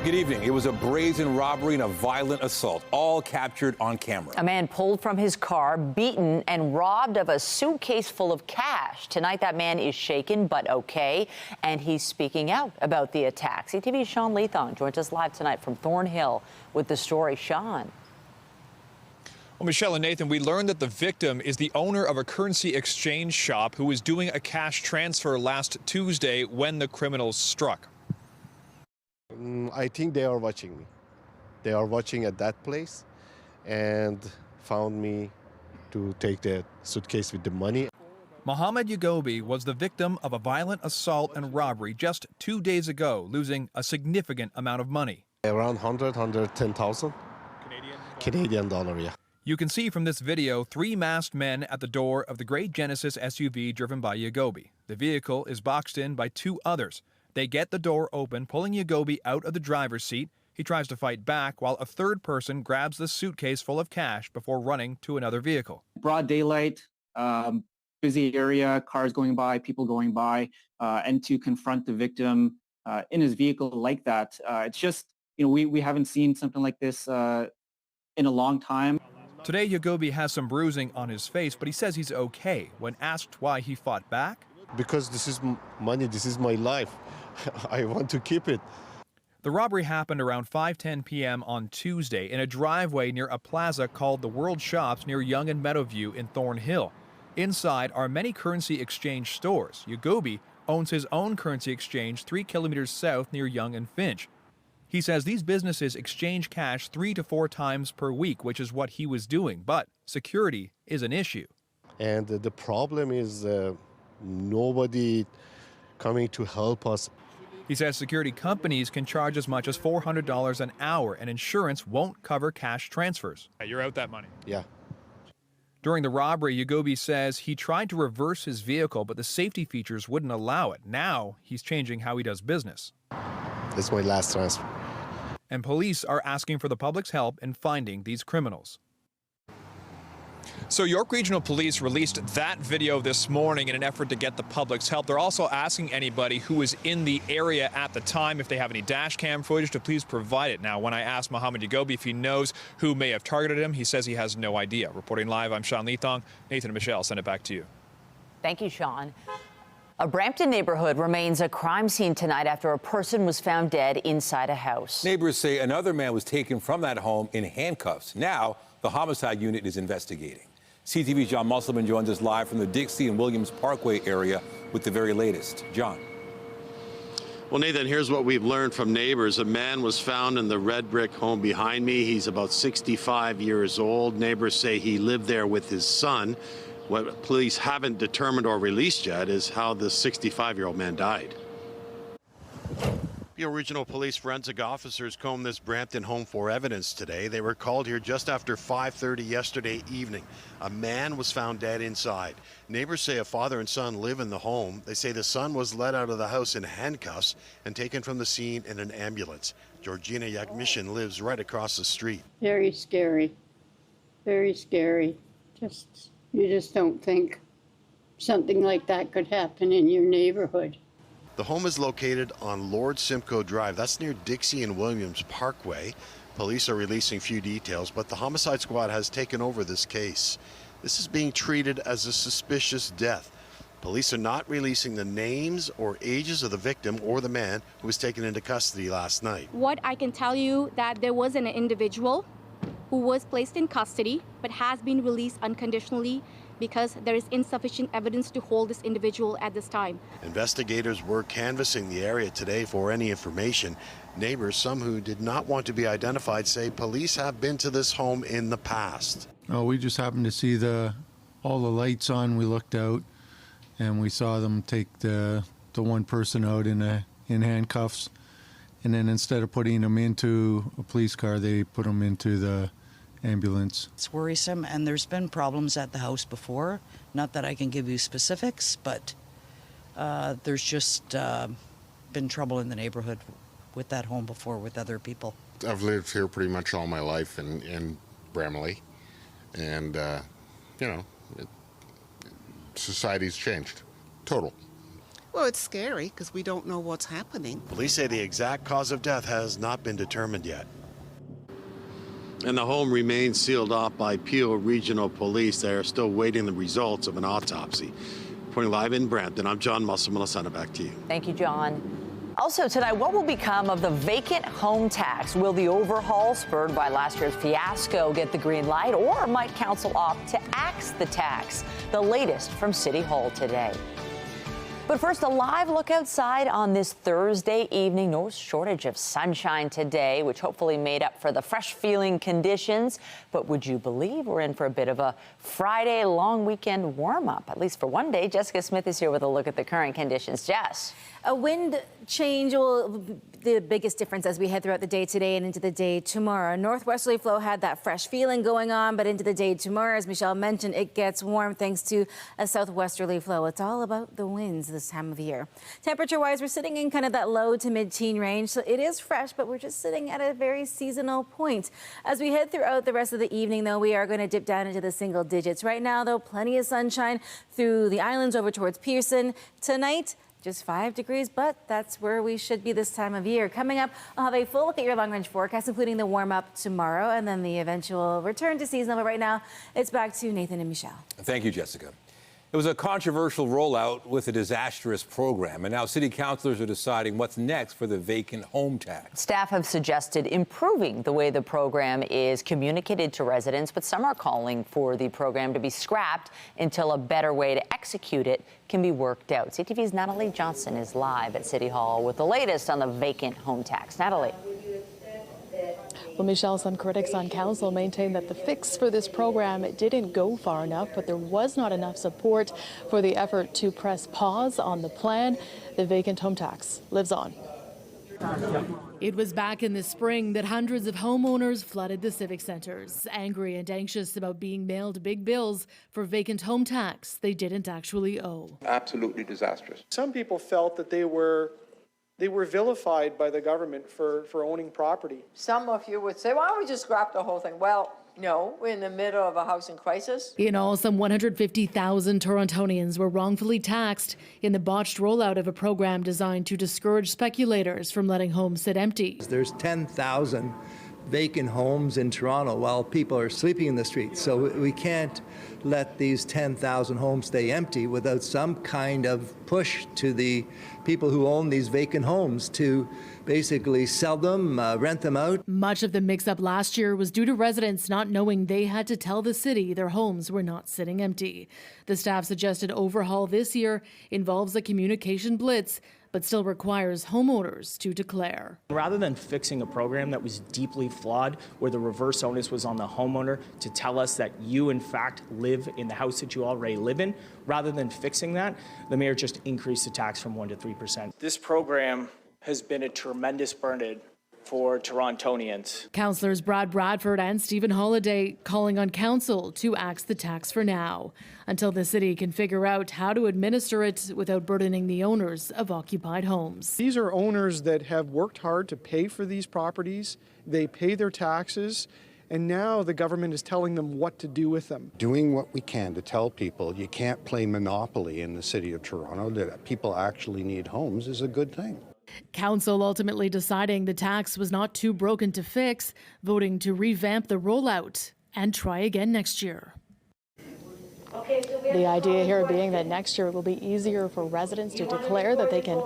Good evening. It was a brazen robbery and a violent assault, all captured on camera. A man pulled from his car, beaten and robbed of a suitcase full of cash. Tonight, that man is shaken but okay, and he's speaking out about the attack. CTV's Sean Leathong joins us live tonight from Thornhill with the story. Sean. Well, Michelle and Nathan, we learned that the victim is the owner of a currency exchange shop who was doing a cash transfer last Tuesday when the criminals struck. I think they are watching me. They are watching at that place and found me to take the suitcase with the money. Mohammed Yagobi was the victim of a violent assault and robbery just 2 days ago, losing a significant amount of money. Around 110,000 Canadian dollar, yeah. You can see from this video 3 masked men at the door of the gray Genesis SUV driven by Yagobi. The vehicle is boxed in by 2 others. They get the door open, pulling Yagobi out of the driver's seat. He tries to fight back while a third person grabs the suitcase full of cash before running to another vehicle. Broad daylight, busy area, cars going by, people going by, and to confront the victim in his vehicle like that, it's just, we haven't seen something like this in a long time. Today, Yagobi has some bruising on his face, but he says he's okay. When asked why he fought back, because this is money, this is my life. I want to keep it. The robbery happened around 5:10 p.m. on Tuesday in a driveway near a plaza called the World Shops near Yonge and Meadowview in Thornhill. Inside are many currency exchange stores. Yagobi owns his own currency exchange 3 kilometers south near Yonge and Finch. He says these businesses exchange cash 3 to 4 times per week, which is what he was doing, but security is an issue. And the problem is nobody coming to help us. He says security companies can charge as much as $400 an hour, and insurance won't cover cash transfers. You're out that money. Yeah. During the robbery, Yagobi says he tried to reverse his vehicle, but the safety features wouldn't allow it. Now he's changing how he does business. That's my last transfer. And police are asking for the public's help in finding these criminals. So York Regional Police released that video this morning in an effort to get the public's help. They're also asking anybody who was in the area at the time, if they have any dash cam footage, to please provide it. Now, when I asked Mohammed Yagobi if he knows who may have targeted him, he says he has no idea. Reporting live, I'm Sean Leathong. Nathan and Michelle, send it back to you. Thank you, Sean. A Brampton neighborhood remains a crime scene tonight after a person was found dead inside a house. Neighbors say another man was taken from that home in handcuffs. Now, the homicide unit is investigating. CTV's John Musselman joins us live from the Dixie and Williams Parkway area with the very latest. John. Well, Nathan, here's what we've learned from neighbors. A man was found in the red brick home behind me. He's about 65 years old. Neighbors say he lived there with his son. What police haven't determined or released yet is how the 65-year-old man died. The Regional Police forensic officers combed this Brampton home for evidence today. They were called here just after 5:30 yesterday evening. A man was found dead inside. Neighbors say a father and son live in the home. They say the son was led out of the house in handcuffs and taken from the scene in an ambulance. Georgina Yakmishin lives right across the street. Very scary. Very scary. You just don't think something like that could happen in your neighborhood. The home is located on Lord Simcoe Drive. That's near Dixie and Williams Parkway. Police are releasing few details, but the homicide squad has taken over this case. This is being treated as a suspicious death. Police are not releasing the names or ages of the victim or the man who was taken into custody last night. What I can tell you that there was an individual who was placed in custody but has been released unconditionally because there is insufficient evidence to hold this individual at this time. Investigators were canvassing the area today for any information. Neighbors, some who did not want to be identified, say police have been to this home in the past. Oh, we just happened to see all the lights on. We looked out and we saw them take the one person out in handcuffs. And then instead of putting him into a police car, they put him into the ambulance. It's worrisome, and there's been problems at the house before. Not that I can give you specifics, but there's just been trouble in the neighborhood with that home before with other people. I've lived here pretty much all my life in Bramley, and society's changed. Total. Well, it's scary because we don't know what's happening. Police say the exact cause of death has not been determined yet. And the home remains sealed off by Peel Regional Police. They are still waiting the results of an autopsy. Reporting live in Brampton, I'm John Musselman. I'll send it back to you. Thank you, John. Also tonight, what will become of the vacant home tax? Will the overhaul spurred by last year's fiasco get the green light, or might council opt to axe the tax? The latest from City Hall today. But first, a live look outside on this Thursday evening. No shortage of sunshine today, which hopefully made up for the fresh-feeling conditions. But would you believe we're in for a bit of a Friday long weekend warm-up, at least for one day? Jessica Smith is here with a look at the current conditions. Jess. A wind change will be the biggest difference as we head throughout the day today and into the day tomorrow. Northwesterly flow had that fresh feeling going on, but into the day tomorrow, as Michelle mentioned, it gets warm thanks to a southwesterly flow. It's all about the winds this time of year. Temperature-wise, we're sitting in kind of that low to mid-teen range, so it is fresh, but we're just sitting at a very seasonal point. As we head throughout the rest of the evening, though, we are going to dip down into the single digits. Right now, though, plenty of sunshine through the islands over towards Pearson. Tonight, just 5 degrees, but that's where we should be this time of year. Coming up, I'll have a full look at your long-range forecast, including the warm-up tomorrow and then the eventual return to seasonal. But right now, it's back to Nathan and Michelle. Thank you, Jessica. It was a controversial rollout with a disastrous program, and now city councillors are deciding what's next for the vacant home tax. Staff have suggested improving the way the program is communicated to residents, but some are calling for the program to be scrapped until a better way to execute it can be worked out. CTV's Natalie Johnson is live at City Hall with the latest on the vacant home tax. Natalie. Well, Michelle, some critics on council maintain that the fix for this program didn't go far enough, but there was not enough support for the effort to press pause on the plan. The vacant home tax lives on. It was back in the spring that hundreds of homeowners flooded the civic centers, angry and anxious about being mailed big bills for vacant home tax they didn't actually owe. Absolutely disastrous. Some people felt that they were vilified by the government for owning property. Some of you would say, why don't we just scrap the whole thing? Well, no, we're in the middle of a housing crisis. In all, some 150,000 Torontonians were wrongfully taxed in the botched rollout of a program designed to discourage speculators from letting homes sit empty. There's 10,000 vacant homes in Toronto while people are sleeping in the streets. So we can't let these 10,000 homes stay empty without some kind of push to the people who own these vacant homes to basically sell them, rent them out. Much of the mix-up last year was due to residents not knowing they had to tell the city their homes were not sitting empty. The staff suggested overhaul this year involves a communication blitz, but still requires homeowners to declare. Rather than fixing a program that was deeply flawed, where the reverse onus was on the homeowner to tell us that you in fact live in the house that you already live in, rather than fixing that, the mayor just increased the tax from 1% to 3%. This program has been a tremendous burden for Torontonians. Councillors Brad Bradford and Stephen Holliday calling on council to axe the tax for now, until the city can figure out how to administer it without burdening the owners of occupied homes. These are owners that have worked hard to pay for these properties. They pay their taxes, and now the government is telling them what to do with them. Doing what we can to tell people you can't play monopoly in the city of Toronto, that people actually need homes, is a good thing. Council ultimately deciding the tax was not too broken to fix, voting to revamp the rollout and try again next year. The idea here being that next year it will be easier for residents to declare that they can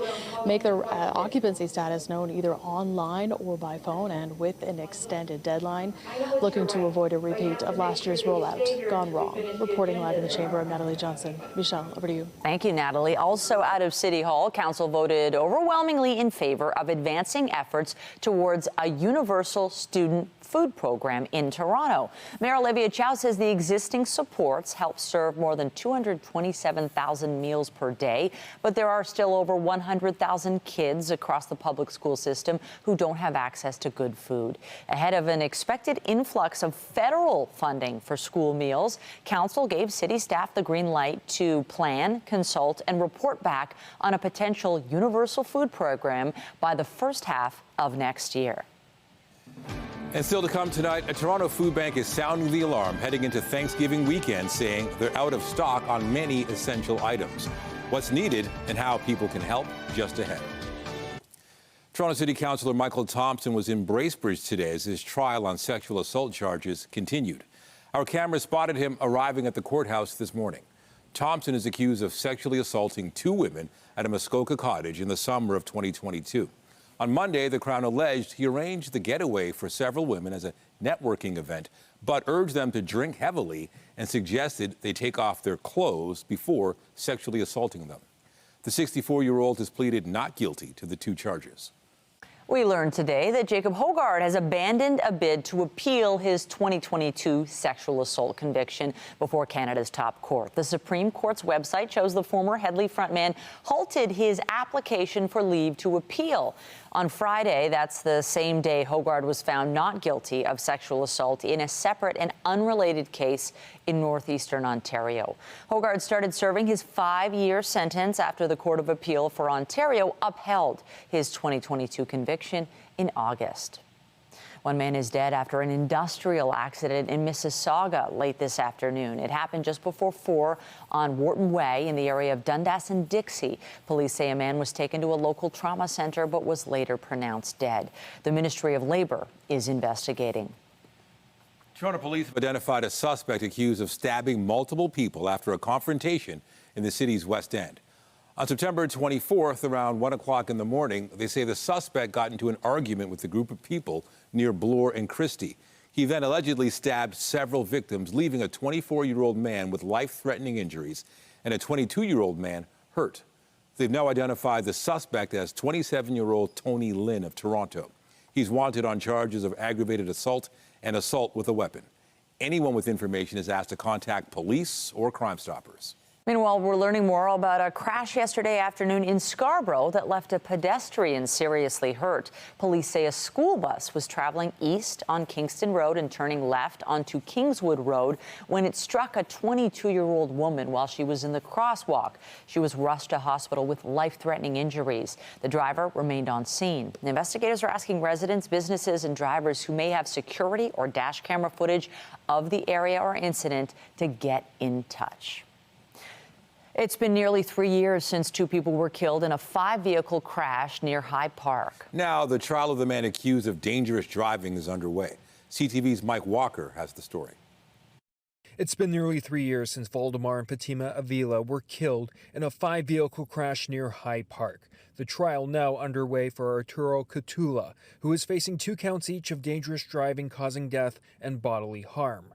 make their occupancy status known either online or by phone and with an extended deadline, looking to avoid a repeat of last year's rollout gone wrong. Reporting live in the chamber, I'm Natalie Johnson. Michelle, over to you. Thank you, Natalie. Also out of City Hall, council voted overwhelmingly in favor of advancing efforts towards a universal student food program in Toronto. Mayor Olivia Chow says the existing supports help serve more than 227,000 meals per day, but there are still over 100,000 kids across the public school system who don't have access to good food. Ahead of an expected influx of federal funding for school meals, council gave city staff the green light to plan, consult, and report back on a potential universal food program by the first half of next year. And still to come tonight, a Toronto food bank is sounding the alarm heading into Thanksgiving weekend, saying they're out of stock on many essential items. What's needed and how people can help just ahead. Toronto City Councillor Michael Thompson was in Bracebridge today as his trial on sexual assault charges continued. Our camera spotted him arriving at the courthouse this morning. Thompson is accused of sexually assaulting 2 women at a Muskoka cottage in the summer of 2022. On Monday, the Crown alleged he arranged the getaway for several women as a networking event, but urged them to drink heavily and suggested they take off their clothes before sexually assaulting them. The 64-year-old has pleaded not guilty to the 2 charges. We learned today that Jacob Hoggard has abandoned a bid to appeal his 2022 sexual assault conviction before Canada's top court. The Supreme Court's website shows the former Headley frontman halted his application for leave to appeal. On Friday, that's the same day Hoggard was found not guilty of sexual assault in a separate and unrelated case in northeastern Ontario. Hoggard started serving his 5-year sentence after the Court of Appeal for Ontario upheld his 2022 conviction in August. One man is dead after an industrial accident in Mississauga late this afternoon. It happened just before 4 on Wharton Way in the area of Dundas and Dixie. Police say a man was taken to a local trauma center but was later pronounced dead. The Ministry of Labour is investigating. Toronto police have identified a suspect accused of stabbing multiple people after a confrontation in the city's West End. On September 24th, around 1 o'clock in the morning, they say the suspect got into an argument with a group of people near Bloor and Christie. He then allegedly stabbed several victims, leaving a 24-year-old man with life-threatening injuries and a 22-year-old man hurt. They've now identified the suspect as 27-year-old Tony Lynn of Toronto. He's wanted on charges of aggravated assault and assault with a weapon. Anyone with information is asked to contact police or Crime Stoppers. Meanwhile, we're learning more about a crash yesterday afternoon in Scarborough that left a pedestrian seriously hurt. Police say a school bus was traveling east on Kingston Road and turning left onto Kingswood Road when it struck a 22-year-old woman while she was in the crosswalk. She was rushed to hospital with life-threatening injuries. The driver remained on scene. The investigators are asking residents, businesses, and drivers who may have security or dash camera footage of the area or incident to get in touch. It's been nearly 3 years since 2 people were killed in a 5-vehicle crash near High Park. Now, the trial of the man accused of dangerous driving is underway. CTV's Mike Walker has the story. It's been nearly 3 years since Valdemar and Fatima Avila were killed in a 5-vehicle crash near High Park. The trial now underway for Arturo Catula, who is facing 2 counts each of dangerous driving causing death and bodily harm.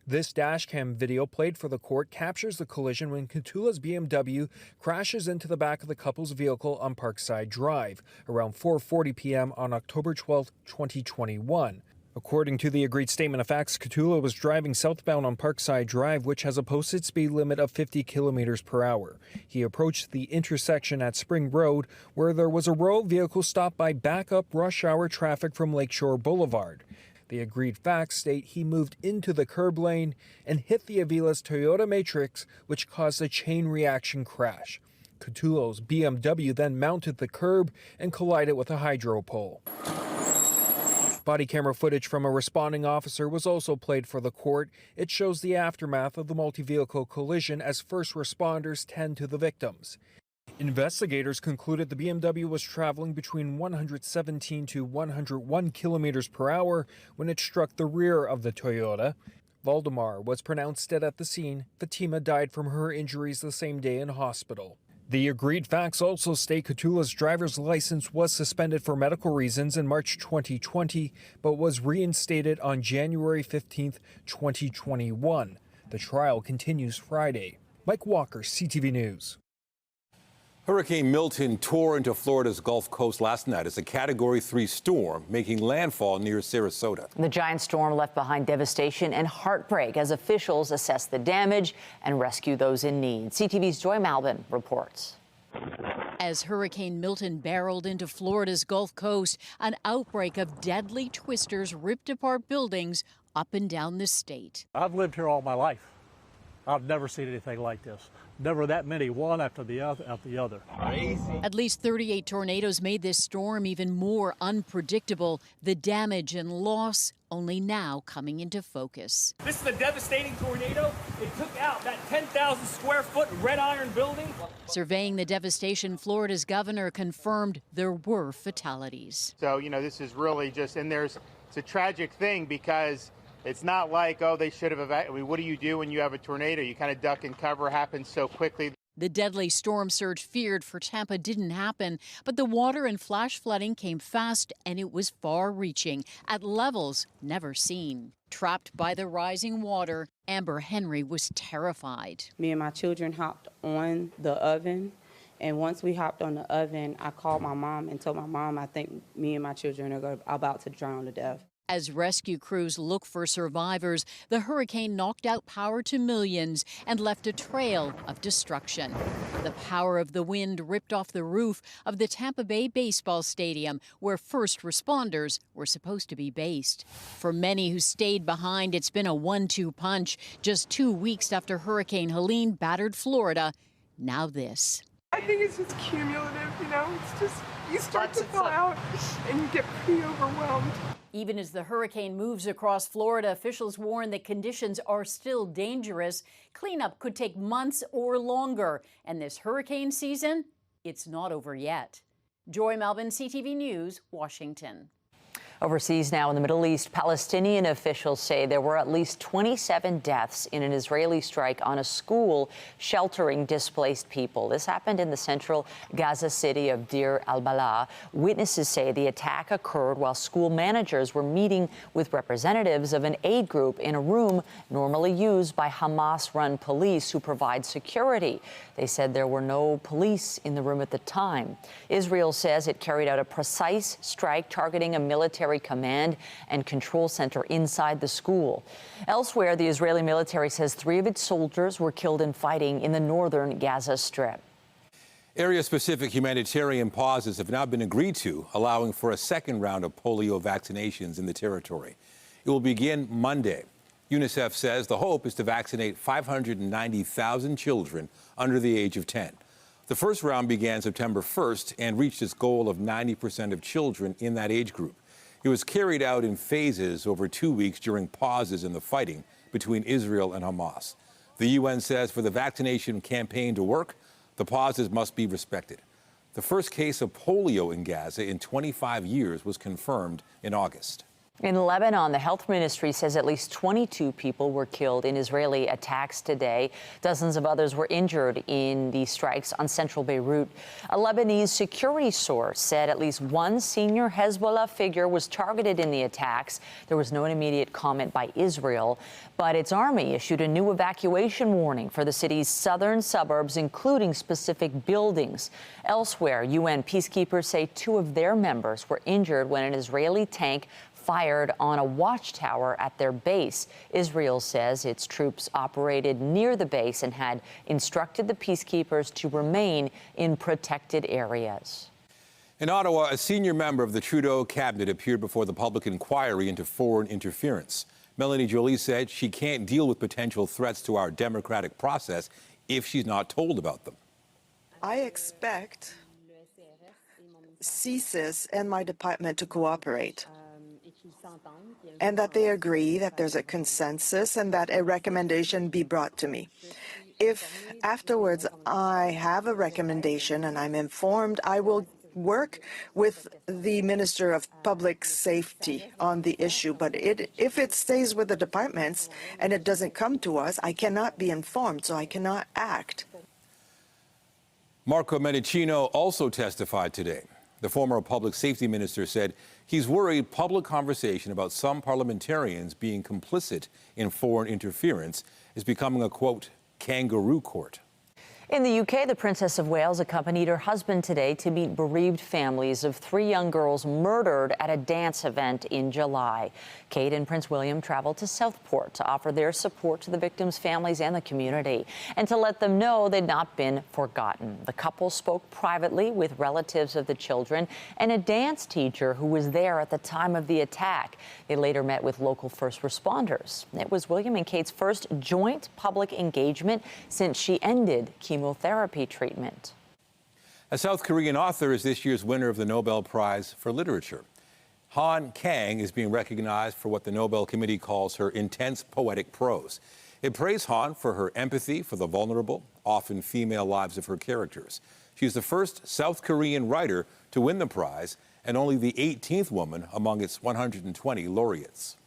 This dashcam video played for the court captures the collision when Catula's BMW crashes into the back of the couple's vehicle on Parkside Drive around 4:40 p.m. on October 12, 2021. According to the agreed statement of facts, Catula was driving southbound on Parkside Drive, which has a posted speed limit of 50 kilometers per hour. He approached the intersection at Spring Road, where there was a row of vehicles stopped by backup rush hour traffic from Lakeshore Boulevard. The agreed facts state he moved into the curb lane and hit the Avila's Toyota Matrix, which caused a chain reaction crash. Catula's BMW then mounted the curb and collided with a hydro pole. Body camera footage from a responding officer was also played for the court. It shows the aftermath of the multi-vehicle collision as first responders tend to the victims. Investigators concluded the BMW was traveling between 117 to 101 kilometers per hour when it struck the rear of the Toyota. Valdemar was pronounced dead at the scene. Fatima died from her injuries the same day in hospital. The agreed facts also state Catula's driver's license was suspended for medical reasons in March 2020, but was reinstated on January 15, 2021. The trial continues Friday. Mike Walker, CTV News. Hurricane Milton tore into Florida's Gulf Coast last night as a Category 3 storm, making landfall near Sarasota. The giant storm left behind devastation and heartbreak as officials assess the damage and rescue those in need. CTV's Joy Malvin reports. As Hurricane Milton barreled into Florida's Gulf Coast, an outbreak of deadly twisters ripped apart buildings up and down the state. I've lived here all my life. I've never seen anything like this. never that many, one after the other. Crazy. At least 38 tornadoes made this storm even more unpredictable. The damage and loss only now coming into focus. This is a devastating tornado. It took out that 10,000 square foot red iron building. Surveying the devastation, Florida's governor confirmed there were fatalities. So, this is really just, and it's a tragic thing because it's not like, oh, they should have evacuated. What do you do when you have a tornado? You kind of duck and cover, happens so quickly. The deadly storm surge feared for Tampa didn't happen, but the water and flash flooding came fast and it was far-reaching at levels never seen. Trapped by the rising water, Amber Henry was terrified. Me and my children hopped on the oven, and once we hopped on the oven, I called my mom and told my mom, I think me and my children are about to drown to death. As rescue crews look for survivors, the hurricane knocked out power to millions and left a trail of destruction. The power of the wind ripped off the roof of the Tampa Bay baseball stadium, where first responders were supposed to be based. For many who stayed behind, it's been a 1-2 punch. Just 2 weeks after Hurricane Helene battered Florida, now this. I think it's just cumulative, it's just, you start to thaw out and you get pretty overwhelmed. Even as the hurricane moves across Florida, officials warn that conditions are still dangerous. Cleanup could take months or longer. And this hurricane season, it's not over yet. Joy Melvin, CTV News, Washington. Overseas now in the Middle East, Palestinian officials say there were at least 27 deaths in an Israeli strike on a school sheltering displaced people. This happened in the central Gaza city of Deir al-Balah. Witnesses say the attack occurred while school managers were meeting with representatives of an aid group in a room normally used by Hamas-run police who provide security. They said there were no police in the room at the time. Israel says it carried out a precise strike targeting a military command and control center inside the school. Elsewhere, the Israeli military says 3 of its soldiers were killed in fighting in the northern Gaza Strip. Area-specific humanitarian pauses have now been agreed to, allowing for a second round of polio vaccinations in the territory. It will begin Monday. UNICEF says the hope is to vaccinate 590,000 children under the age of 10. The first round began September 1st and reached its goal of 90% of children in that age group. It was carried out in phases over 2 weeks during pauses in the fighting between Israel and Hamas. The UN says for the vaccination campaign to work, the pauses must be respected. The first case of polio in Gaza in 25 years was confirmed in August. In Lebanon, the health ministry says at least 22 people were killed in Israeli attacks today. Dozens of others were injured in the strikes on central Beirut. A Lebanese security source said at least one senior Hezbollah figure was targeted in the attacks. There was no immediate comment by Israel, but its army issued a new evacuation warning for the city's southern suburbs, including specific buildings. Elsewhere, UN peacekeepers say 2 of their members were injured when an Israeli tank fired on a watchtower at their base. Israel says its troops operated near the base and had instructed the peacekeepers to remain in protected areas. In Ottawa, a senior member of the Trudeau cabinet appeared before the public inquiry into foreign interference. Melanie Joly said she can't deal with potential threats to our democratic process if she's not told about them. I expect CSIS and my department to cooperate, and that they agree that there's a consensus and that a recommendation be brought to me. If afterwards I have a recommendation and I'm informed, I will work with the Minister of Public Safety on the issue. But if it stays with the departments and it doesn't come to us, I cannot be informed, so I cannot act. Marco Mendicino also testified today. The former public safety minister said he's worried public conversation about some parliamentarians being complicit in foreign interference is becoming a, quote, kangaroo court. In the UK, the Princess of Wales accompanied her husband today to meet bereaved families of 3 young girls murdered at a dance event in July. Kate and Prince William traveled to Southport to offer their support to the victims' families and the community, and to let them know they'd not been forgotten. The couple spoke privately with relatives of the children and a dance teacher who was there at the time of the attack. They later met with local first responders. It was William and Kate's first joint public engagement since she ended chemotherapy treatment. A South Korean author is this year's winner of the Nobel Prize for Literature. Han Kang is being recognized for what the Nobel Committee calls her intense poetic prose. It praised Han for her empathy for the vulnerable, often female lives of her characters. She's the first South Korean writer to win the prize and only the 18th woman among its 120 laureates.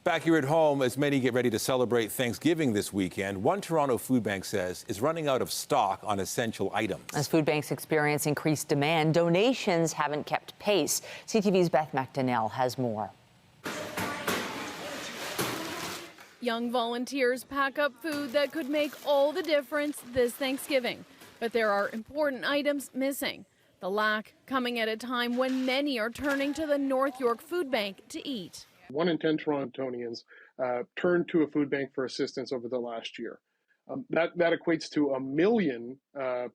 Back here at home, as many get ready to celebrate Thanksgiving this weekend, one Toronto food bank says is running out of stock on essential items. As food banks experience increased demand, donations haven't kept pace. CTV's Beth McDonnell has more. Young volunteers pack up food that could make all the difference this Thanksgiving. But there are important items missing. The lack coming at a time when many are turning to the North York Food Bank to eat. 1 in 10 Torontonians turned to a food bank for assistance over the last year. That equates to 1 million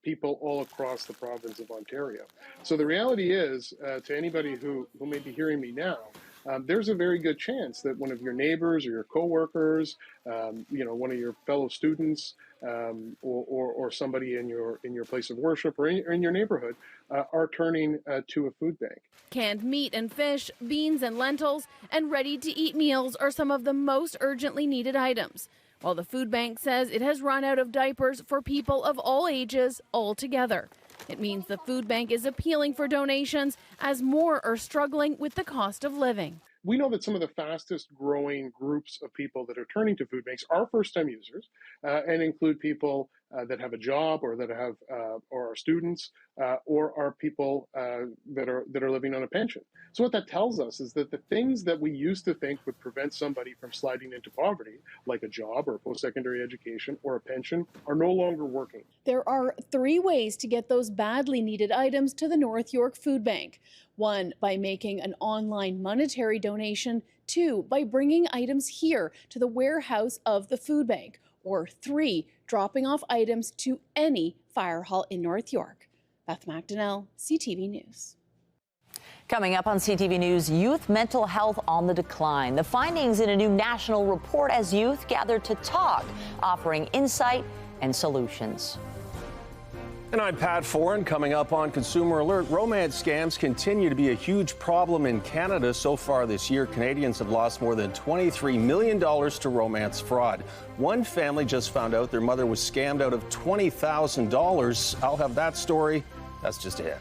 people all across the province of Ontario. So the reality is, to anybody who may be hearing me now, there's a very good chance that one of your neighbors or your coworkers, one of your fellow students, or somebody in your place of worship or in your neighborhood are turning to a food bank. Canned meat and fish, beans and lentils, and ready-to-eat meals are some of the most urgently needed items. While the food bank says it has run out of diapers for people of all ages altogether. It means the food bank is appealing for donations as more are struggling with the cost of living. We know that some of the fastest growing groups of people that are turning to food banks are first-time users and include people that have a job or that have or are students or are people that are living on a pension. So what that tells us is that the things that we used to think would prevent somebody from sliding into poverty, like a job or post-secondary education or a pension, are no longer working. There are 3 ways to get those badly needed items to the North York Food Bank. 1, by making an online monetary donation. 2, by bringing items here to the warehouse of the food bank. Or 3, dropping off items to any fire hall in North York. Beth McDonnell, CTV News. Coming up on CTV News, youth mental health on the decline. The findings in a new national report as youth gather to talk, offering insight and solutions. And I'm Pat Foran. Coming up on Consumer Alert, romance scams continue to be a huge problem in Canada. So far this year, Canadians have lost more than $23 million to romance fraud. One family just found out their mother was scammed out of $20,000. I'll have that story. That's just ahead.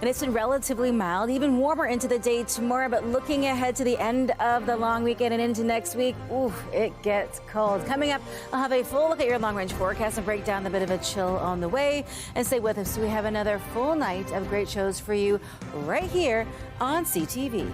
And it's been relatively mild, even warmer into the day tomorrow, but looking ahead to the end of the long weekend and into next week, ooh, it gets cold. Coming up, I'll have a full look at your long-range forecast and break down the bit of a chill on the way. And stay with us. We have another full night of great shows for you right here on CTV.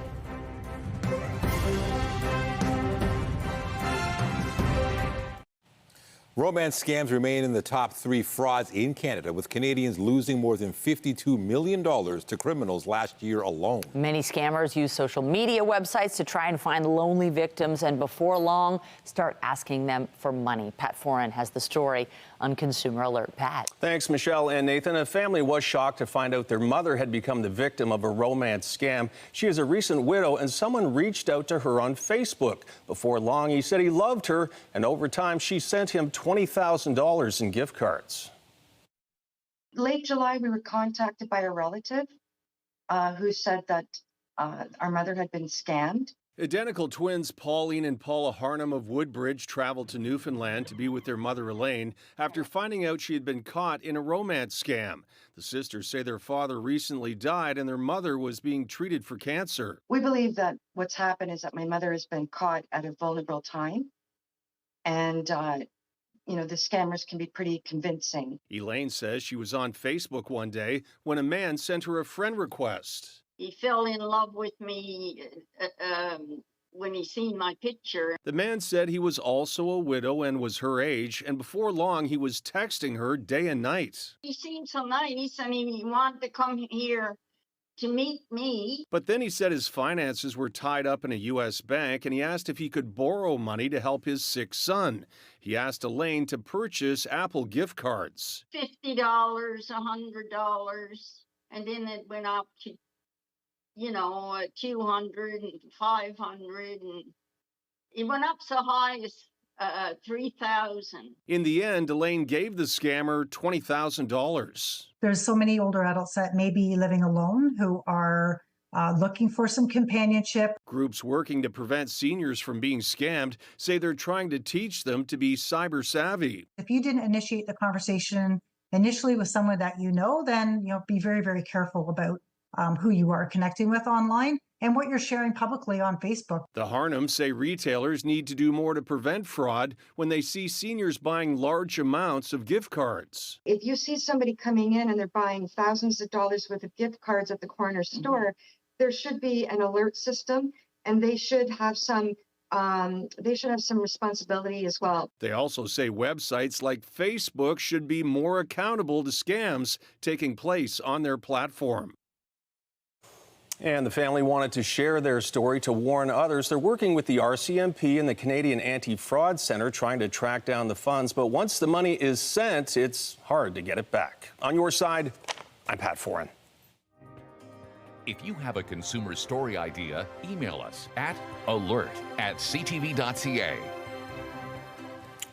Romance scams remain in the top 3 frauds in Canada, with Canadians losing more than $52 million to criminals last year alone. Many scammers use social media websites to try and find lonely victims, and before long, start asking them for money. Pat Foran has the story on Consumer Alert. Pat. Thanks, Michelle and Nathan. A family was shocked to find out their mother had become the victim of a romance scam. She is a recent widow, and someone reached out to her on Facebook. Before long, he said he loved her, and over time, she sent him $20,000 in gift cards. Late July, we were contacted by a relative who said that our mother had been scammed. Identical twins Pauline and Paula Harnham of Woodbridge traveled to Newfoundland to be with their mother Elaine after finding out she had been caught in a romance scam. The sisters say their father recently died and their mother was being treated for cancer. We believe that what's happened is that my mother has been caught at a vulnerable time, and the scammers can be pretty convincing. Elaine says she was on Facebook one day when a man sent her a friend request. He fell in love with me when he seen my picture. The man said he was also a widow and was her age, and before long he was texting her day and night. He seemed so nice, and he wanted to come here to meet me. But then he said his finances were tied up in a U.S. bank, and he asked if he could borrow money to help his sick son. He asked Elaine to purchase Apple gift cards. $50, $100, and then it went up to, 200 and 500, and it went up so high as 3,000. In the end, Elaine gave the scammer $20,000. There's so many older adults that may be living alone who are looking for some companionship. Groups working to prevent seniors from being scammed say they're trying to teach them to be cyber savvy. If you didn't initiate the conversation initially with someone that then be very, very careful about who you are connecting with online and what you're sharing publicly on Facebook. The Harnhams say retailers need to do more to prevent fraud when they see seniors buying large amounts of gift cards. If you see somebody coming in and they're buying thousands of dollars worth of gift cards at the corner store, there should be an alert system, and they should have some responsibility as well. They also say websites like Facebook should be more accountable to scams taking place on their platform. And the family wanted to share their story to warn others. They're working with the RCMP and the Canadian Anti-Fraud Centre trying to track down the funds. But once the money is sent, it's hard to get it back. On your side, I'm Pat Foran. If you have a consumer story idea, email us at alert@ctv.ca.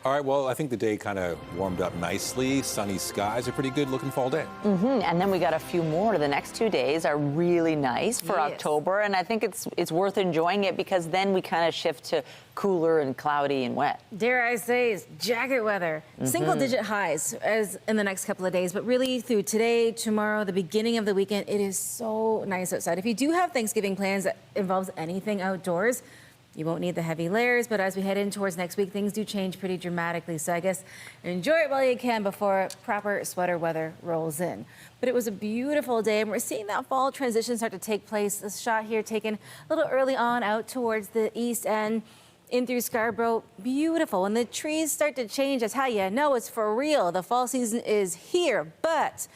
All right, well, I think the day kind of warmed up nicely. Sunny skies, a pretty good looking fall day. And then we got a few more. The next 2 days are really nice for October, and I think it's worth enjoying it because then we kind of shift to cooler and cloudy and wet. Dare I say, it's jacket weather. Single-digit highs as in the next couple of days, but really through today, tomorrow, the beginning of the weekend, it is so nice outside. If you do have Thanksgiving plans that involves anything outdoors, you won't need the heavy layers, but as we head in towards next week, things do change pretty dramatically. So I guess enjoy it while you can before proper sweater weather rolls in. But it was a beautiful day, and we're seeing that fall transition start to take place. This shot here taken a little early on out towards the east end, in through Scarborough. Beautiful. When the trees start to change, that's how you know it's for real. The fall season is here, but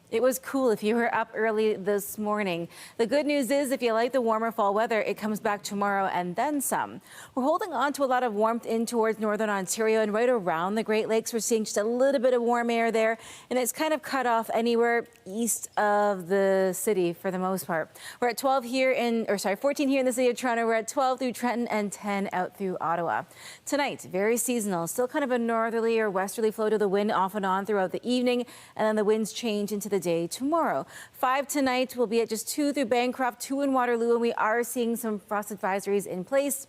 it was cool if you were up early this morning. The good news is if you like the warmer fall weather, it comes back tomorrow and then some. We're holding on to a lot of warmth in towards northern Ontario and right around the Great Lakes. We're seeing just a little bit of warm air there, and it's kind of cut off anywhere east of the city for the most part. We're at 14 here in the city of Toronto. We're at 12 through Trenton and 10 out through Ottawa. Tonight, very seasonal, still kind of a northerly or westerly flow to the wind off and on throughout the evening, and then the winds change into the day tomorrow. 5 tonight, we'll be at just 2 through Bancroft, 2 in Waterloo, and we are seeing some frost advisories in place.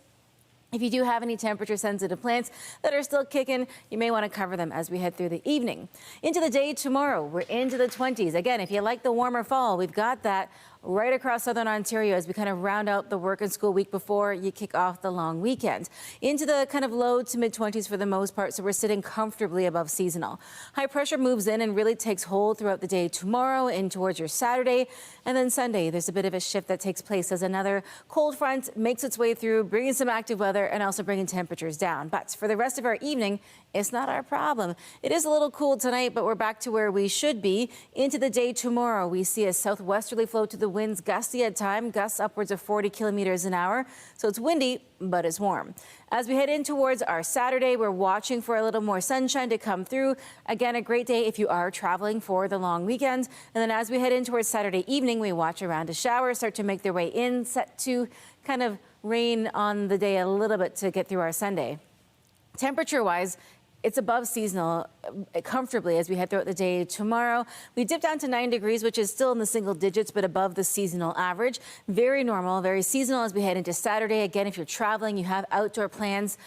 If you do have any temperature-sensitive plants that are still kicking, you may want to cover them as we head through the evening. Into the day tomorrow, we're into the 20s. Again, if you like the warmer fall, we've got that right across southern Ontario as we kind of round out the work and school week before you kick off the long weekend. Into the kind of low to mid-20s for the most part, so we're sitting comfortably above seasonal. High pressure moves in and really takes hold throughout the day tomorrow and towards your Saturday. And then Sunday, there's a bit of a shift that takes place as another cold front makes its way through, bringing some active weather and also bringing temperatures down. But for the rest of our evening, it's not our problem. It is a little cool tonight, but we're back to where we should be. Into the day tomorrow, we see a southwesterly flow to the winds, gusty at time, gusts upwards of 40 kilometers an hour. So it's windy, but it's warm. As we head in towards our Saturday, we're watching for a little more sunshine to come through. Again, a great day if you are traveling for the long weekend. And then as we head in towards Saturday evening, we watch around a shower start to make their way in, set to kind of rain on the day a little bit to get through our Sunday. Temperature-wise, it's above seasonal comfortably as we head throughout the day tomorrow. We dip down to 9 degrees, which is still in the single digits, but above the seasonal average. Very normal, very seasonal as we head into Saturday. Again, if you're traveling, you have outdoor plans,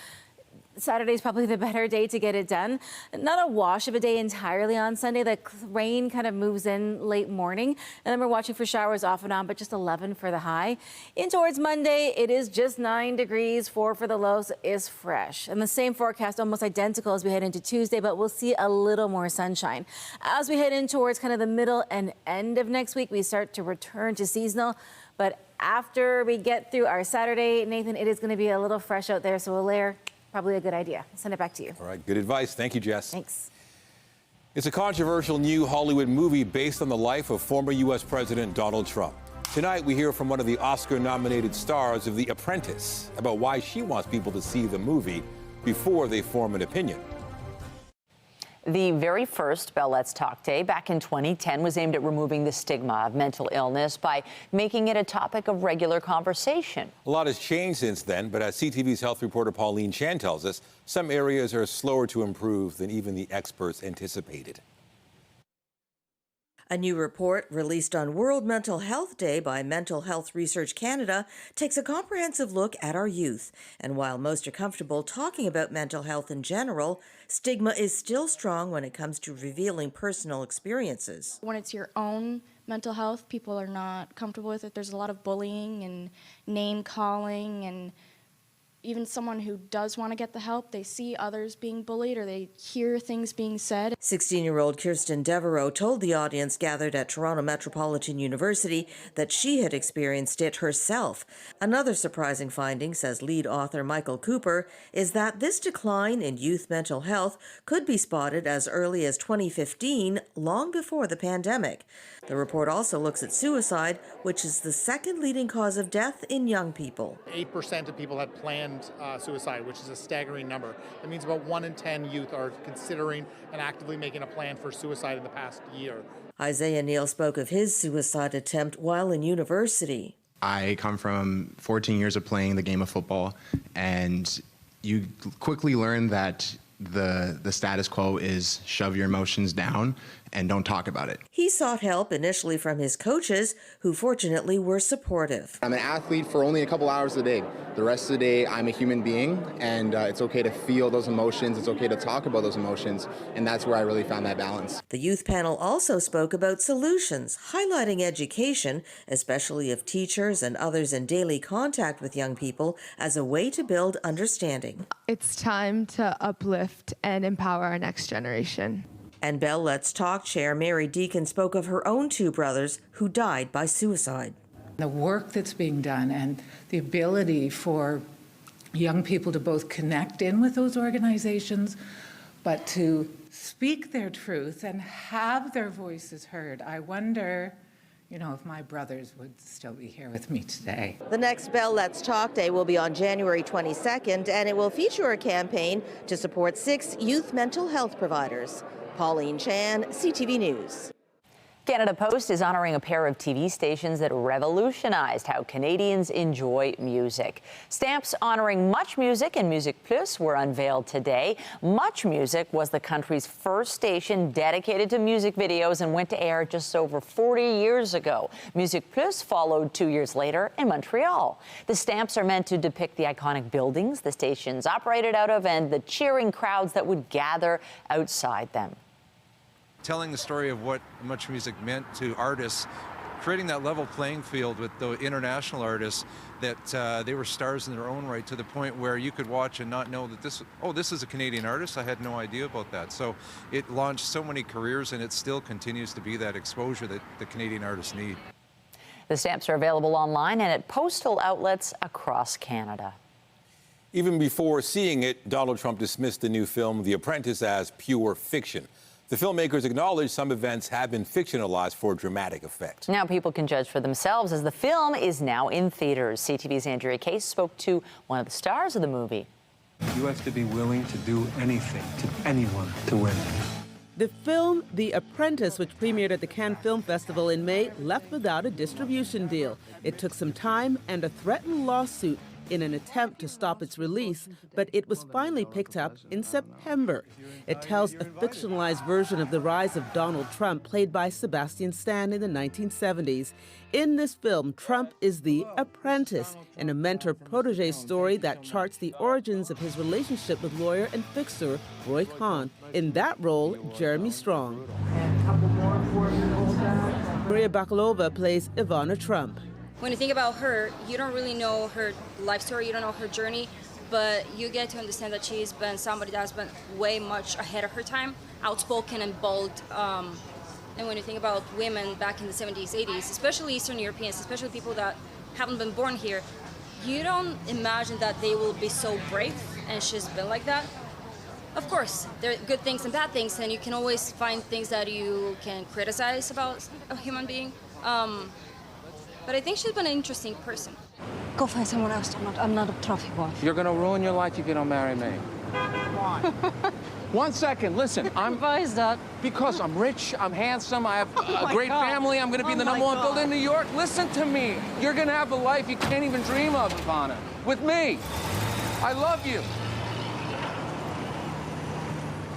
Saturday's probably the better day to get it done. Not a wash of a day entirely on Sunday. The rain kind of moves in late morning, and then we're watching for showers off and on, but just 11 for the high. In towards Monday, it is just 9 degrees, 4 for the lows, is fresh. And the same forecast, almost identical as we head into Tuesday, but we'll see a little more sunshine. As we head in towards kind of the middle and end of next week, we start to return to seasonal. But after we get through our Saturday, Nathan, it is going to be a little fresh out there, so a layer, probably a good idea. Send it back to you. All right, good advice. Thank you, Jess. Thanks. It's a controversial new Hollywood movie based on the life of former U.S. President Donald Trump. Tonight, we hear from one of the Oscar-nominated stars of The Apprentice about why she wants people to see the movie before they form an opinion. The very first Bell Let's Talk Day back in 2010 was aimed at removing the stigma of mental illness by making it a topic of regular conversation. A lot has changed since then, but as CTV's health reporter Pauline Chan tells us, some areas are slower to improve than even the experts anticipated. A new report released on World Mental Health Day by Mental Health Research Canada takes a comprehensive look at our youth. And while most are comfortable talking about mental health in general, stigma is still strong when it comes to revealing personal experiences. When it's your own mental health, people are not comfortable with it. There's a lot of bullying and name calling, and even someone who does want to get the help, they see others being bullied or they hear things being said. 16-year-old Kirsten Devereaux told the audience gathered at Toronto Metropolitan University that she had experienced it herself. Another surprising finding, says lead author Michael Cooper, is that this decline in youth mental health could be spotted as early as 2015, long before the pandemic. The report also looks at suicide, which is the second leading cause of death in young people. 8% of people had planned suicide, which is a staggering number. That means about 1 in 10 youth are considering and actively making a plan for suicide in the past year. Isaiah Neal spoke of his suicide attempt while in university. I come from 14 years of playing the game of football, and you quickly learn that the status quo is shove your emotions down and don't talk about it. He sought help initially from his coaches, who fortunately were supportive. I'm an athlete for only a couple hours a day. The rest of the day, I'm a human being, and it's okay to feel those emotions. It's okay to talk about those emotions, and that's where I really found that balance. The youth panel also spoke about solutions, highlighting education, especially of teachers and others in daily contact with young people, as a way to build understanding. It's time to uplift and empower our next generation. And Bell Let's Talk Chair Mary Deacon spoke of her own two brothers who died by suicide. The work that's being done and the ability for young people to both connect in with those organizations, but to speak their truth and have their voices heard. I wonder, if my brothers would still be here with me today. The next Bell Let's Talk Day will be on January 22nd, and it will feature a campaign to support 6 youth mental health providers. Pauline Chan, CTV News. Canada Post is honoring a pair of TV stations that revolutionized how Canadians enjoy music. Stamps honoring MuchMusic and Music Plus were unveiled today. MuchMusic was the country's first station dedicated to music videos and went to air just over 40 years ago. Music Plus followed 2 years later in Montreal. The stamps are meant to depict the iconic buildings the stations operated out of and the cheering crowds that would gather outside them. Telling the story of what MuchMusic meant to artists, creating that level playing field with the international artists, that they were stars in their own right, to the point where you could watch and not know that this is a Canadian artist. I had no idea about that. So it launched so many careers, and it still continues to be that exposure that the Canadian artists need. The stamps are available online and at postal outlets across Canada. Even before seeing it, Donald Trump dismissed the new film, The Apprentice, as pure fiction. The filmmakers acknowledge some events have been fictionalized for dramatic effect. Now people can judge for themselves as the film is now in theaters. CTV's Andrea Case spoke to one of the stars of the movie. You have to be willing to do anything to anyone to win. The film, The Apprentice, which premiered at the Cannes Film Festival in May, left without a distribution deal. It took some time and a threatened lawsuit in an attempt to stop its release, but it was finally picked up in September. It tells a fictionalized version of the rise of Donald Trump, played by Sebastian Stan in the 1970s. In this film, Trump is the apprentice, and a mentor-protege story that charts the origins of his relationship with lawyer and fixer Roy Khan. In that role, Jeremy Strong. Maria Bakalova plays Ivana Trump. When you think about her, you don't really know her life story, you don't know her journey, but you get to understand that she's been somebody that's been way much ahead of her time, outspoken and bold And when you think about women back in the 70s, 80s, especially Eastern Europeans, especially people that haven't been born here, you don't imagine that they will be so brave, and she's been like that. Of course, there are good things and bad things, and you can always find things that you can criticize about a human being. But I think she's been an interesting person. Go find someone else. I'm not a trophy wife. You're gonna ruin your life if you don't marry me. Why? 1 second, listen, Why is that? Because I'm rich, I'm handsome, I have a great family, I'm gonna be the #1 builder in New York. Listen to me. You're gonna have a life you can't even dream of, Ivana. With me. I love you.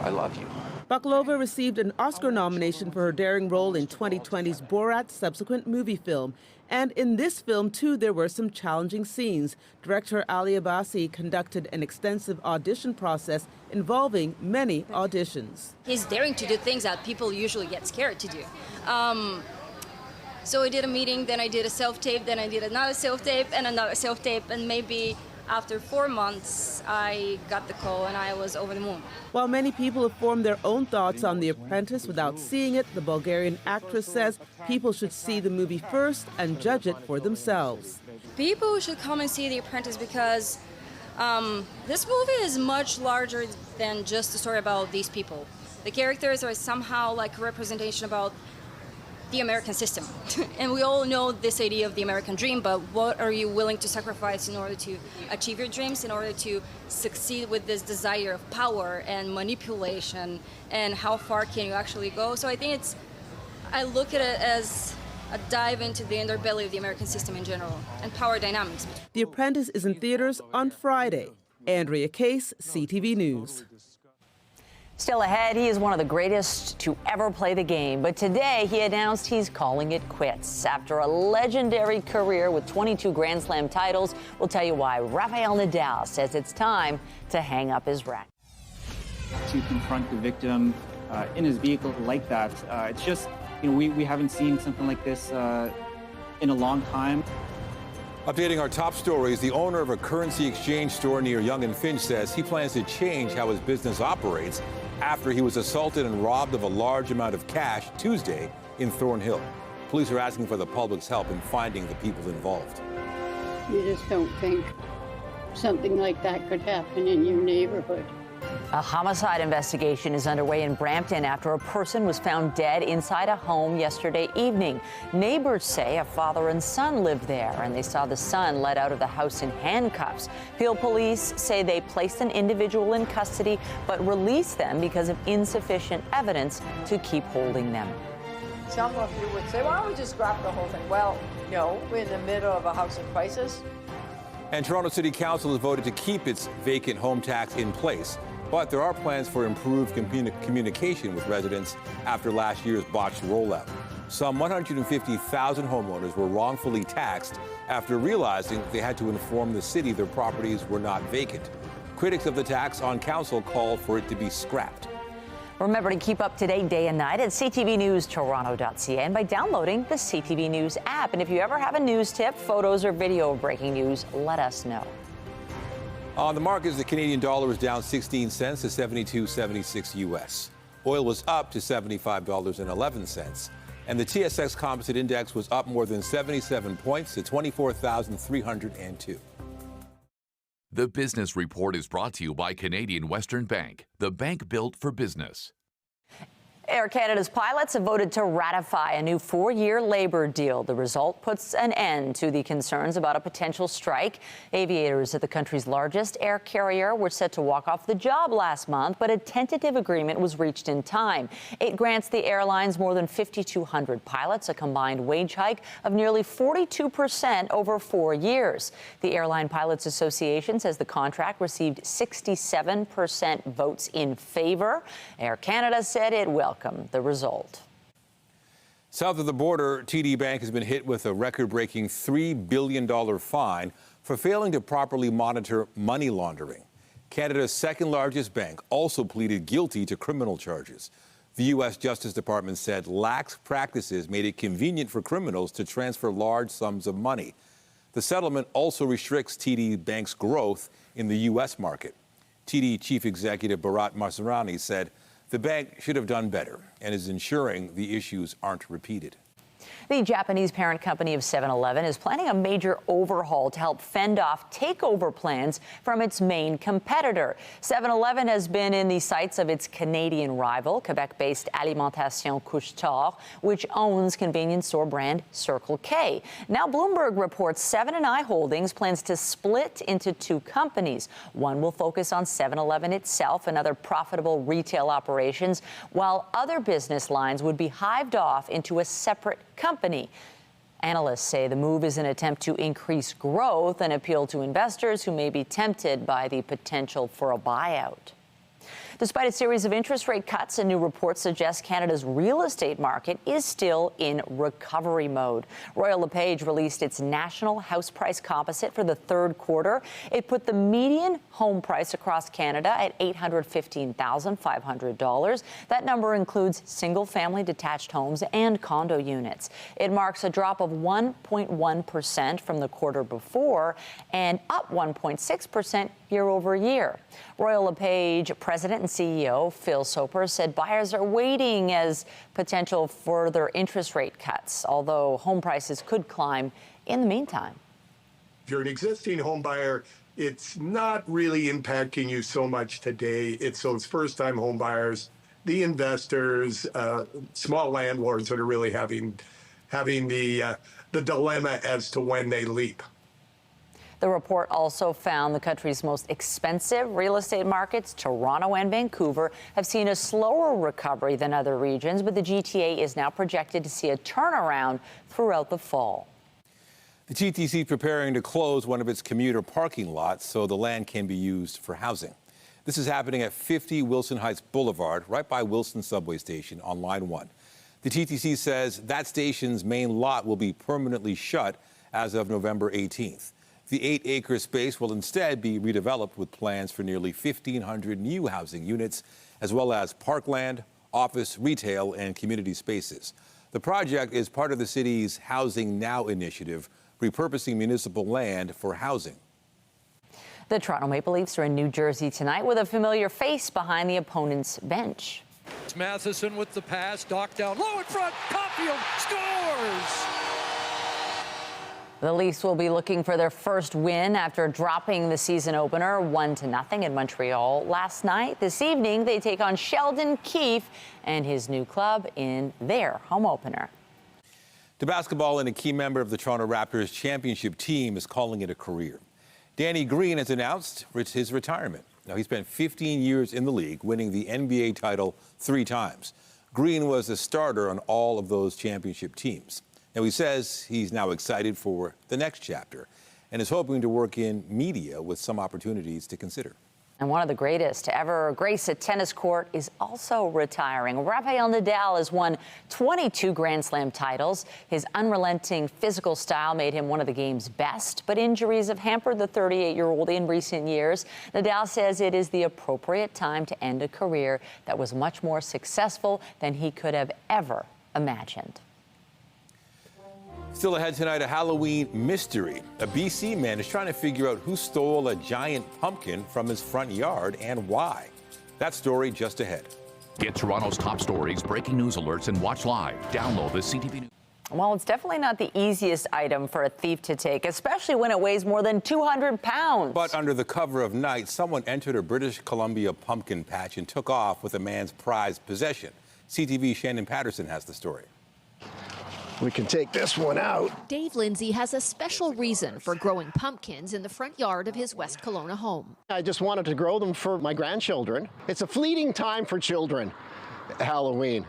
I love you. Bakalova received an Oscar nomination for her daring role in 2020's Borat's subsequent movie film. And in this film, too, there were some challenging scenes. Director Ali Abbasi conducted an extensive audition process involving many auditions. He's daring to do things that people usually get scared to do. So I did a meeting, then I did a self-tape, then I did another self-tape and another self-tape, and maybe after 4 months, I got the call and I was over the moon. While many people have formed their own thoughts on The Apprentice without seeing it, the Bulgarian actress says people should see the movie first and judge it for themselves. People should come and see The Apprentice because this movie is much larger than just a story about these people. The characters are somehow like a representation about the American system. And we all know this idea of the American dream, but what are you willing to sacrifice in order to achieve your dreams, in order to succeed with this desire of power and manipulation, and how far can you actually go? So I think I look at it as a dive into the underbelly of the American system in general and power dynamics. The Apprentice is in theaters on Friday. Andrea Case, CTV News. Still ahead, he is one of the greatest to ever play the game. But today, he announced he's calling it quits. After a legendary career with 22 Grand Slam titles, we'll tell you why Rafael Nadal says it's time to hang up his racket. To confront the victim in his vehicle like that, it's just, we haven't seen something like this in a long time. Updating our top stories, the owner of a currency exchange store near Yonge and Finch says he plans to change how his business operates after he was assaulted and robbed of a large amount of cash Tuesday in Thornhill. Police are asking for the public's help in finding the people involved. You just don't think something like that could happen in your neighborhood. A homicide investigation is underway in Brampton after a person was found dead inside a home yesterday evening. Neighbors say a father and son lived there, and they saw the son led out of the house in handcuffs. Peel police say they placed an individual in custody but released them because of insufficient evidence to keep holding them. Some of you would say, why don't we just scrap the whole thing? Well, no, we're in the middle of a housing crisis. And Toronto City Council has voted to keep its vacant home tax in place. But there are plans for improved communication with residents after last year's botched rollout. Some 150,000 homeowners were wrongfully taxed after realizing they had to inform the city their properties were not vacant. Critics of the tax on council called for it to be scrapped. Remember to keep up to date day and night at ctvnewstoronto.ca and by downloading the CTV News app. And if you ever have a news tip, photos, or video of breaking news, let us know. On the markets, the Canadian dollar is down 16 cents to 72.76 U.S. Oil was up to $75.11. And the TSX Composite Index was up more than 77 points to 24,302. The Business Report is brought to you by Canadian Western Bank, the bank built for business. Air Canada's pilots have voted to ratify a new 4-year labor deal. The result puts an end to the concerns about a potential strike. Aviators at the country's largest air carrier were set to walk off the job last month, but a tentative agreement was reached in time. It grants the airlines more than 5,200 pilots a combined wage hike of nearly 42% over 4 years. The Airline Pilots Association says the contract received 67% votes in favor. Air Canada said it welcomed the result. South of the border, TD Bank has been hit with a record-breaking $3 billion fine for failing to properly monitor money laundering. Canada's second-largest bank also pleaded guilty to criminal charges. The U.S. Justice Department said lax practices made it convenient for criminals to transfer large sums of money. The settlement also restricts TD Bank's growth in the U.S. market. TD Chief Executive Bharat Masrani said The bank should have done better and is ensuring the issues aren't repeated. The Japanese parent company of 7-Eleven is planning a major overhaul to help fend off takeover plans from its main competitor. 7-Eleven has been in the sights of its Canadian rival, Quebec-based Alimentation Couche-Tard, which owns convenience store brand Circle K. Now, Bloomberg reports 7&I Holdings plans to split into two companies. One will focus on 7-Eleven itself and other profitable retail operations, while other business lines would be hived off into a separate company. Analysts say the move is an attempt to increase growth and appeal to investors who may be tempted by the potential for a buyout. Despite a series of interest rate cuts, a new report suggests Canada's real estate market is still in recovery mode. Royal LePage released its national house price composite for the third quarter. It put the median home price across Canada at $815,500. That number includes single-family detached homes and condo units. It marks a drop of 1.1% from the quarter before and up 1.6% year over year. Royal LePage President and CEO Phil Soper said buyers are waiting as potential further interest rate cuts, although home prices could climb in the meantime. If you're an existing home buyer, it's not really impacting you so much today. It's those first-time home buyers, the investors, small landlords that are really having the dilemma as to when they leap. The report also found the country's most expensive real estate markets, Toronto and Vancouver, have seen a slower recovery than other regions, but the GTA is now projected to see a turnaround throughout the fall. The TTC is preparing to close one of its commuter parking lots so the land can be used for housing. This is happening at 50 Wilson Heights Boulevard, right by Wilson Subway Station on Line 1. The TTC says that station's main lot will be permanently shut as of November 18th. The 8-acre space will instead be redeveloped with plans for nearly 1,500 new housing units, as well as parkland, office, retail, and community spaces. The project is part of the city's Housing Now initiative, repurposing municipal land for housing. The Toronto Maple Leafs are in New Jersey tonight with a familiar face behind the opponent's bench. Matheson with the pass, Doc down low in front, Caulfield scores! The Leafs will be looking for their first win after dropping the season opener 1-0 in Montreal last night. This evening, they take on Sheldon Keefe and his new club in their home opener. To basketball, and a key member of the Toronto Raptors championship team is calling it a career. Danny Green has announced his retirement. Now, he spent 15 years in the league, winning the NBA title 3 times. Green was a starter on all of those championship teams. Now, he says he's now excited for the next chapter and is hoping to work in media with some opportunities to consider. And one of the greatest to ever grace a tennis court is also retiring. Rafael Nadal has won 22 Grand Slam titles. His unrelenting physical style made him one of the game's best, but injuries have hampered the 38-year-old in recent years. Nadal says it is the appropriate time to end a career that was much more successful than he could have ever imagined. Still ahead tonight, a Halloween mystery. A BC man is trying to figure out who stole a giant pumpkin from his front yard and why. That story just ahead. Get Toronto's top stories, breaking news alerts, and watch live. Download the CTV News. Well, it's definitely not the easiest item for a thief to take, especially when it weighs more than 200 pounds. But under the cover of night, someone entered a British Columbia pumpkin patch and took off with a man's prized possession. CTV's Shannon Patterson has the story. We can take this one out. Dave Lindsay has a special reason for growing pumpkins in the front yard of his West Kelowna home. I just wanted to grow them for my grandchildren. It's a fleeting time for children, Halloween.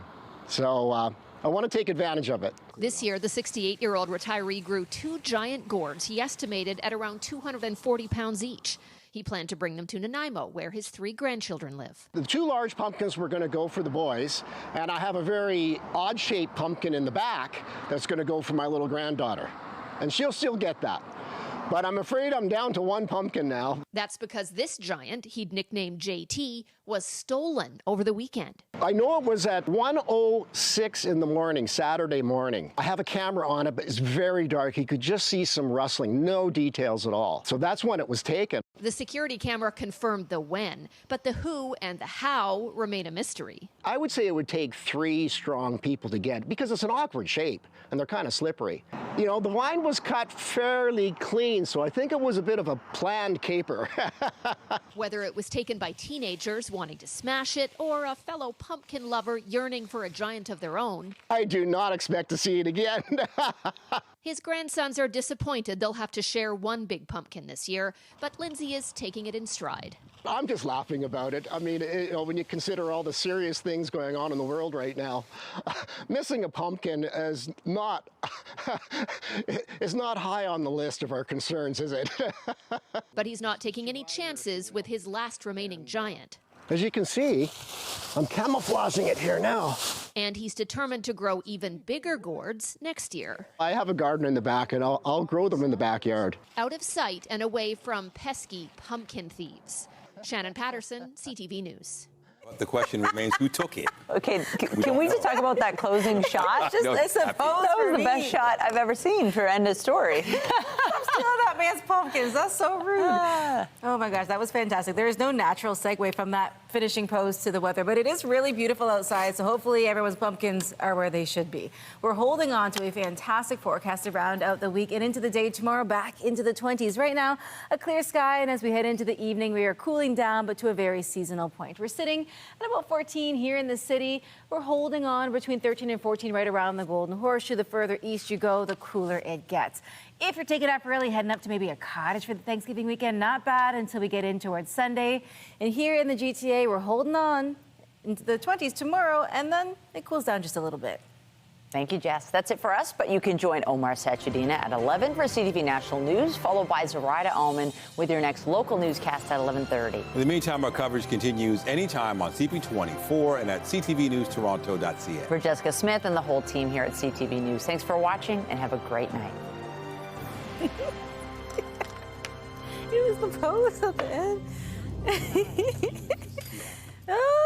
So I want to take advantage of it. This year, the 68-year-old retiree grew 2 giant gourds he estimated at around 240 pounds each. He planned to bring them to Nanaimo, where his 3 grandchildren live. The 2 large pumpkins were going to go for the boys, and I have a very odd-shaped pumpkin in the back that's going to go for my little granddaughter. And she'll still get that. But I'm afraid I'm down to 1 pumpkin now. That's because this giant, he'd nicknamed JT, was stolen over the weekend. I know it was at 1:06 in the morning, Saturday morning. I have a camera on it, but it's very dark. You could just see some rustling, no details at all. So that's when it was taken. The security camera confirmed the when, but the who and the how remain a mystery. I would say it would take 3 strong people to get, because it's an awkward shape and they're kind of slippery. You know, the line was cut fairly clean, so I think it was a bit of a planned caper. Whether it was taken by teenagers wanting to smash it or a fellow pumpkin lover yearning for a giant of their own, I do not expect to see it again. his grandsons are disappointed they'll have to share one big pumpkin this year, but Lindsay is taking it in stride. I'm just laughing about it. I mean, you know, when you consider all the serious things going on in the world right now, missing a pumpkin is not high on the list of our concerns, is it? But he's not taking any chances with his last remaining giant. As you can see, I'm camouflaging it here now. And he's determined to grow even bigger gourds next year. I have a garden in the back, and I'll grow them in the backyard. Out of sight and away from pesky pumpkin thieves. Shannon Patterson, CTV News. The question remains, who took it? Okay, can we just talk about that closing shot? No, I suppose that was the best shot I've ever seen for end of story. Steal that man's pumpkins. That's so rude. Oh my gosh, that was fantastic. There is no natural segue from that finishing pose to the weather, but it is really beautiful outside, so hopefully everyone's pumpkins are where they should be. We're holding on to a fantastic forecast to round out the week and into the day tomorrow, back into the 20s. Right now, a clear sky, and as we head into the evening, we are cooling down, but to a very seasonal point. We're sitting at about 14 here in the city. We're holding on between 13 and 14 right around the Golden Horseshoe. The further east you go, the cooler it gets. If you're taking up early, heading up to maybe a cottage for the Thanksgiving weekend, not bad until we get in towards Sunday. And here in the GTA, we're holding on into the 20s tomorrow, and then it cools down just a little bit. Thank you, Jess. That's it for us, but you can join Omar Sachedina at 11 for CTV National News, followed by Zoraida Allman with your next local newscast at 11:30. In the meantime, our coverage continues anytime on CP24 and at ctvnewstoronto.ca. For Jessica Smith and the whole team here at CTV News, thanks for watching and have a great night. It was the pose at the end. Oh.